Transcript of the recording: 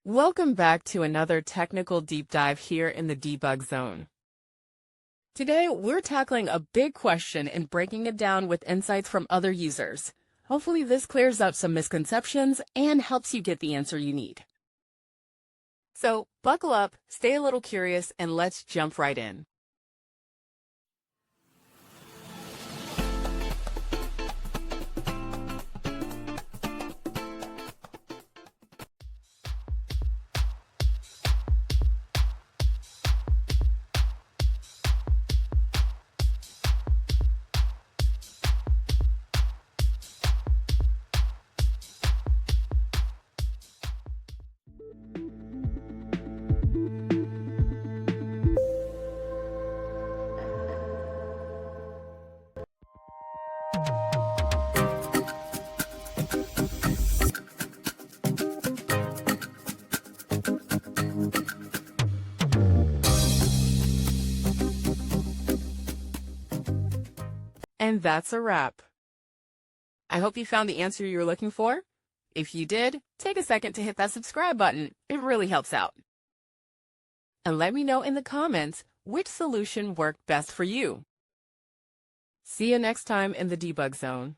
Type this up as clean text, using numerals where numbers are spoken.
Welcome back to another technical deep dive here in the debug zone. Today, we're tackling a big question and breaking it down with insights from other users. Hopefully this clears up some misconceptions and helps you get the answer you need. So buckle up, stay a little curious, and let's jump right in. And that's a wrap. I hope you found the answer you were looking for. If you did, take a second to hit that subscribe button. It really helps out. And let me know in the comments which solution worked best for you. See you next time in the debug zone.